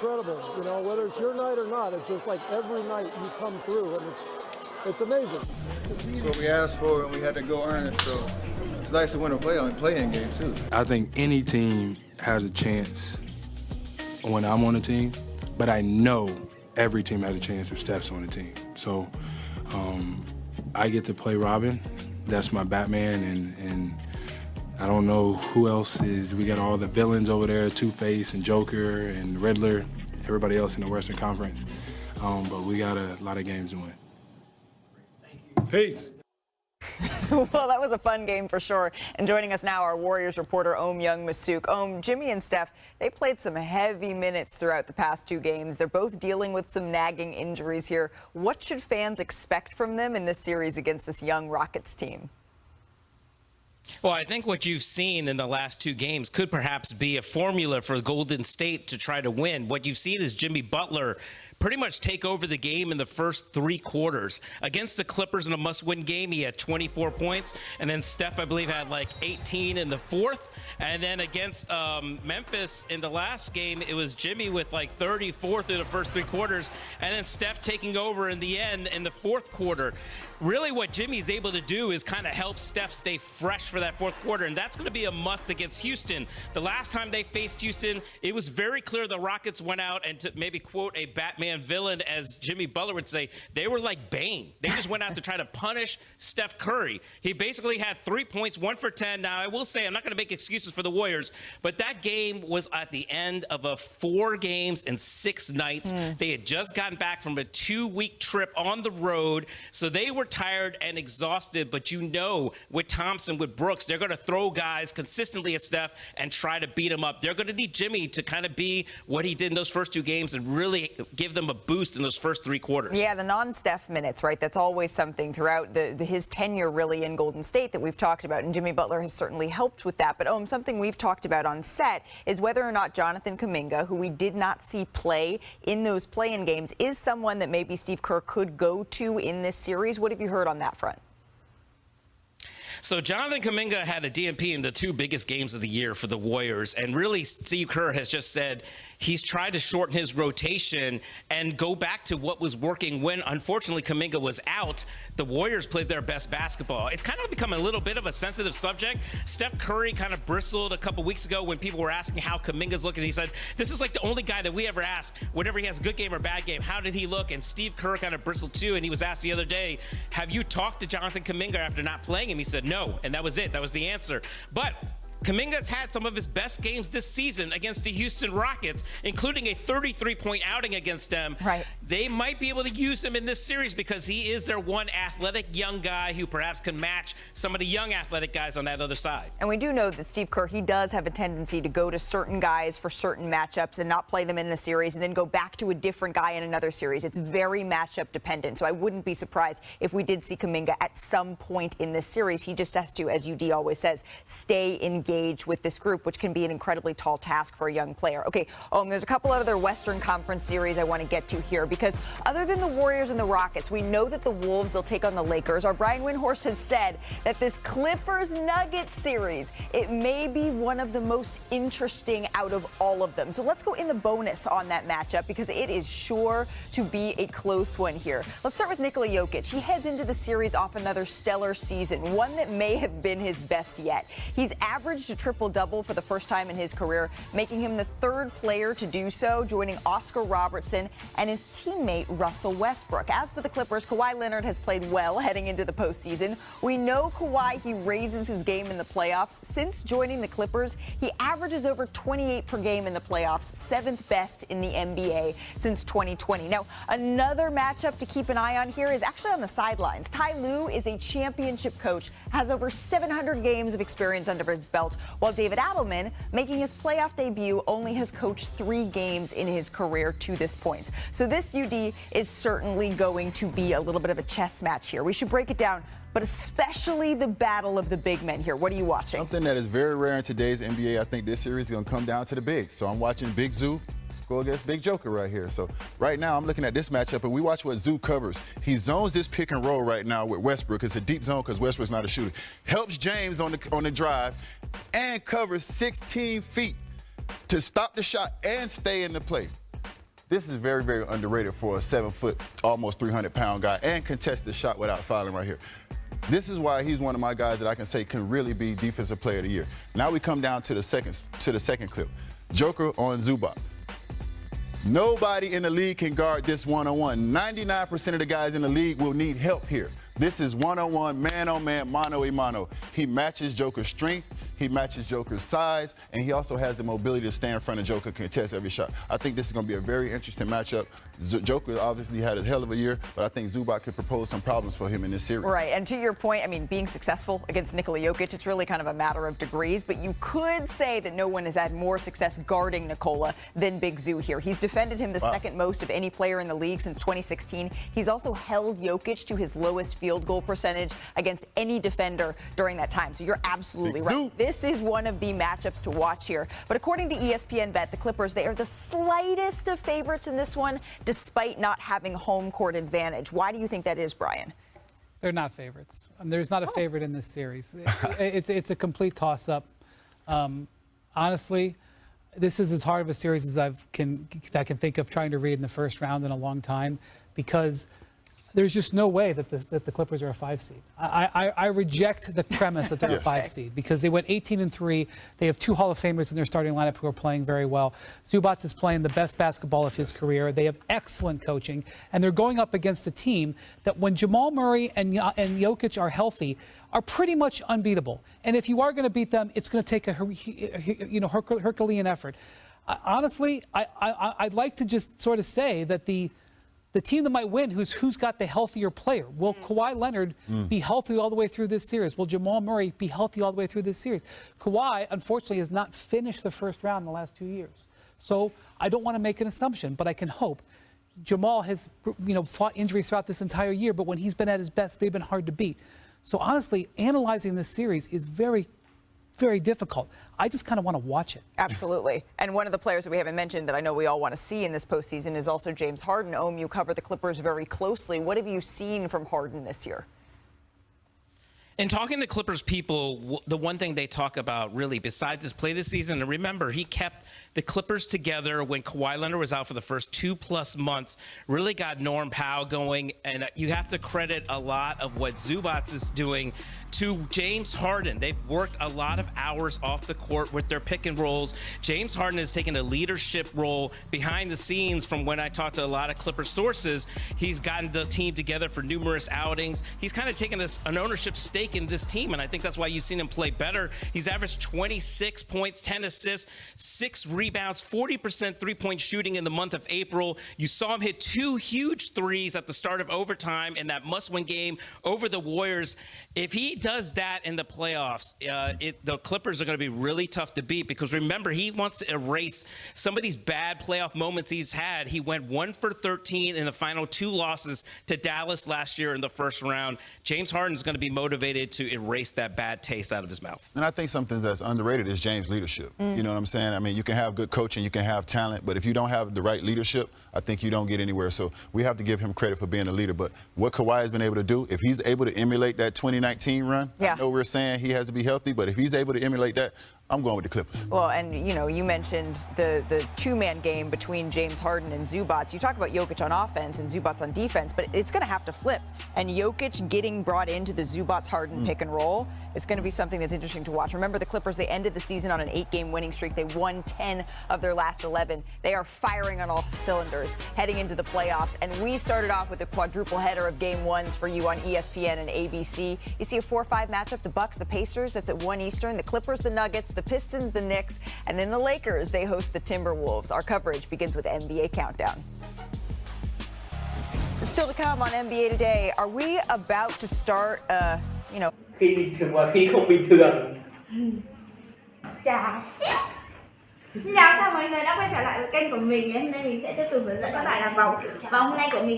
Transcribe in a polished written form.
Incredible, you know, whether it's your night or not, it's just like every night you come through, and it's amazing. It's what we asked for, and we had to go earn it, so it's nice to win a play-in game, too. I think any team has a chance when I'm on the team, but I know every team has a chance if Steph's on the team. So I get to play Robin. That's my Batman, and I don't know who else is. We got all the villains over there, Two-Face and Joker and Riddler, everybody else in the Western Conference. But we got a lot of games to win. Peace. Well, that was a fun game for sure. And joining us now, our Warriors reporter, Young-Masook. Jimmy and Steph, they played some heavy minutes throughout the past two games. They're both dealing with some nagging injuries here. What should fans expect from them in this series against this young Rockets team? Well, I think what you've seen in the last two games could perhaps be a formula for Golden State to try to win. What you've seen is Jimmy Butler pretty much take over the game in the first three quarters. Against the Clippers in a must-win game, he had 24 points. And then Steph, I believe, had like 18 in the fourth. And then against Memphis in the last game, it was Jimmy with like 34 through the first three quarters. And then Steph taking over in the end in the fourth quarter. Really what Jimmy's able to do is kind of help Steph stay fresh for that fourth quarter, and that's going to be a must against Houston. The last time they faced Houston, it was very clear the Rockets went out, and to maybe quote a Batman villain, as Jimmy Butler would say, they were like Bane. They just went out to try to punish Steph Curry. He basically had 3 points, 1 for 10. Now, I will say, I'm not going to make excuses for the Warriors, but that game was at the end of a 4 games and 6 nights. They had just gotten back from a 2-week trip on the road, so they were tired and exhausted, but you know, with Thompson, with Brooks, they're going to throw guys consistently at Steph and try to beat him up. They're going to need Jimmy to kind of be what he did in those first 2 games and really give them a boost in those first 3 quarters. Yeah, the non-Steph minutes, right? That's always something throughout his tenure really in Golden State that we've talked about, and Jimmy Butler has certainly helped with that. But something we've talked about on set is whether or not Jonathan Kuminga, who we did not see play in those play-in games, is someone that maybe Steve Kerr could go to in this series. What have you heard on that front? So Jonathan Kuminga had a DNP in the 2 biggest games of the year for the Warriors, and really Steve Kerr has just said he's tried to shorten his rotation and go back to what was working when, unfortunately, Kuminga was out. The Warriors played their best basketball. It's kind of become a little bit of a sensitive subject. Steph Curry kind of bristled a couple weeks ago when people were asking how Kuminga's looking. He said, this is like the only guy that we ever ask, whenever he has a good game or bad game, how did he look? And Steve Kerr kind of bristled too, and he was asked the other day, have you talked to Jonathan Kuminga after not playing him? He said, no, and that was it. That was the answer. But Kuminga's had some of his best games this season against the Houston Rockets, including a 33-point outing against them. Right. They might be able to use him in this series because he is their one athletic young guy who perhaps can match some of the young athletic guys on that other side. And we do know that Steve Kerr, he does have a tendency to go to certain guys for certain matchups and not play them in the series and then go back to a different guy in another series. It's very matchup dependent. So I wouldn't be surprised if we did see Kuminga at some point in this series. He just has to, as UD always says, stay engaged with this group, which can be an incredibly tall task for a young player. Okay, there's a couple other Western Conference series I want to get to here, because other than the Warriors and the Rockets, we know that the Wolves, they'll take on the Lakers. Our Brian Windhorst has said that this Clippers-Nuggets series, it may be one of the most interesting out of all of them. So let's go in the bonus on that matchup, because it is sure to be a close one here. Let's start with Nikola Jokic. He heads into the series off another stellar season, one that may have been his best yet. He's averaged a triple-double for the first time in his career, making him the 3rd player to do so, joining Oscar Robertson and his teammate Russell Westbrook. As for the Clippers, Kawhi Leonard has played well heading into the postseason. We know Kawhi, he raises his game in the playoffs. Since joining the Clippers, he averages over 28 per game in the playoffs, 7th best in the NBA since 2020. Now, another matchup to keep an eye on here is actually on the sidelines. Ty Lue is a championship coach, has over 700 games of experience under his belt, while David Adelman, making his playoff debut, only has coached 3 games in his career to this point. So this UD is certainly going to be a little bit of a chess match here. We should break it down, but especially the battle of the big men here. What are you watching? Something that is very rare in today's NBA. I think this series is going to come down to the bigs. So I'm watching Big Zoo go against Big Joker right here. So right now I'm looking at this matchup, and we watch what Zoo covers. He zones this pick and roll right now with Westbrook. It's a deep zone because Westbrook's not a shooter. Helps James on the drive and covers 16 feet to stop the shot and stay in the play. This is very, very underrated for a 7-foot, almost 300-pound guy and contest the shot without fouling right here. This is why he's one of my guys that I can say can really be Defensive Player of the Year. Now we come down to the second clip. Joker on Zubac. Nobody in the league can guard this one-on-one. 99% of the guys in the league will need help here. This is one-on-one, man-on-man, mano-a-mano. He matches Joker's strength, he matches Joker's size, and he also has the mobility to stand in front of Joker, contest every shot. I think this is going to be a very interesting matchup. Joker obviously had a hell of a year, but I think Zubac could propose some problems for him in this series. Right, and to your point, I mean, being successful against Nikola Jokic, it's really kind of a matter of degrees, but you could say that no one has had more success guarding Nikola than Big Zoo here. He's defended him the second most of any player in the league since 2016. He's also held Jokic to his lowest field goal percentage against any defender during that time. So you're absolutely right. This is one of the matchups to watch here. But according to ESPN Bet, the Clippers, they are the slightest of favorites in this one, despite not having home court advantage. Why do you think that is, Brian? They're not favorites. There's not a favorite in this series. It's a complete toss-up. Honestly, this is as hard of a series as I can think of trying to read in the first round in a long time, because there's just no way that the Clippers are a 5 seed. I reject the premise that they're a 5 seed, because they went 18-3. They have 2 Hall of Famers in their starting lineup who are playing very well. Zubac is playing the best basketball of his career. They have excellent coaching, and they're going up against a team that, when Jamal Murray and Jokic are healthy, are pretty much unbeatable. And if you are going to beat them, it's going to take a Herculean effort. Honestly, I'd like to just sort of say that the team that might win, who's got the healthier player. Will Kawhi Leonard be healthy all the way through this series? Will Jamal Murray be healthy all the way through this series? Kawhi, unfortunately, has not finished the first round in the last 2 years. So I don't want to make an assumption, but I can hope. Jamal has, fought injuries throughout this entire year, but when he's been at his best, they've been hard to beat. So honestly, analyzing this series is very, very difficult. I just kind of want to watch it. Absolutely. And one of the players that we haven't mentioned that I know we all want to see in this postseason is also James Harden. You cover the Clippers very closely. What have you seen from Harden this year? In talking to Clippers people, the one thing they talk about really, besides his play this season, and remember, he kept the Clippers together when Kawhi Leonard was out for the first 2+ months, really got Norm Powell going, and you have to credit a lot of what Zubac is doing to James Harden. They've worked a lot of hours off the court with their pick and rolls. James Harden has taken a leadership role behind the scenes. From when I talked to a lot of Clipper sources, he's gotten the team together for numerous outings. He's kind of taken an ownership stake in this team, and I think that's why you've seen him play better. He's averaged 26 points, 10 assists, 6 rebounds, 40% three-point shooting in the month of April. You saw him hit 2 huge threes at the start of overtime in that must-win game over the Warriors. If he does that in the playoffs, the Clippers are going to be really tough to beat, because remember, he wants to erase some of these bad playoff moments he's had. He went 1 for 13 in the final 2 losses to Dallas last year in the first round. James Harden is going to be motivated to erase that bad taste out of his mouth. And I think something that's underrated is James' leadership. You know what I'm saying? I mean, you can have good coaching, you can have talent, but if you don't have the right leadership, I think you don't get anywhere. So we have to give him credit for being a leader. But what Kawhi has been able to do, if he's able to emulate that 2019 run, I know we're saying he has to be healthy, but if he's able to emulate that, I'm going with the Clippers. Well, and, you mentioned the two-man game between James Harden and Zubac. You talk about Jokic on offense and Zubac on defense, but it's going to have to flip. And Jokic getting brought into the Zubac-Harden pick and roll is going to be something that's interesting to watch. Remember, the Clippers, they ended the season on an 8-game winning streak. They won 10 of their last 11. They are firing on all cylinders heading into the playoffs. And we started off with a quadruple header of game ones for you on ESPN and ABC. You see a 4-5 matchup, the Bucks, the Pacers, that's at 1 Eastern, the Clippers, the Nuggets, the Pistons, the Knicks, and then the Lakers, they host the Timberwolves. Our coverage begins with NBA Countdown. Still to come on NBA Today, are we about to start, Khi bình thường và khi không bình thường. Chà xít. Xin chào tất cả mọi người đã quay trở lại với kênh của mình. Ngày hôm nay mình sẽ tiếp tục hướng dẫn các bạn làm vòng. Và hôm nay của mình